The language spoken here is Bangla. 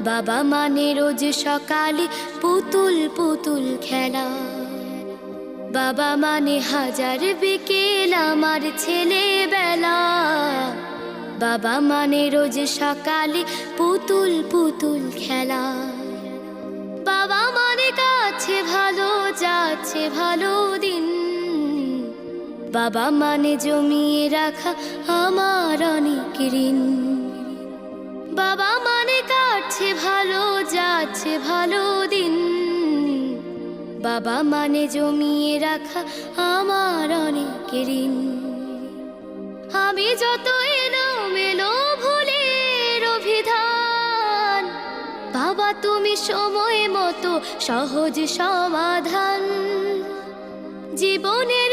বাবা মানে রোজ সকালে পুতুল পুতুল খেলা। বাবা মানে হাজার বিকেল আমার ছেলেবেলা। বাবা মানে রোজ সকালে পুতুল পুতুল খেলা। বাবা মানে কাছে ভালো যাচ্ছে ভালো দিন। বাবা মানে জমিয়ে রাখা আমার অনেক ঋণ। বাবা মানে কাটছে ভালো যাচ্ছে ভালো দিন। বাবা মানে জমিয়ে রাখা আমার অনেক ঋণ। আমি যত এলোমেলো ভুলের অভিধান, বাবা তুমি সময় মতো সহজ সমাধান। জীবনের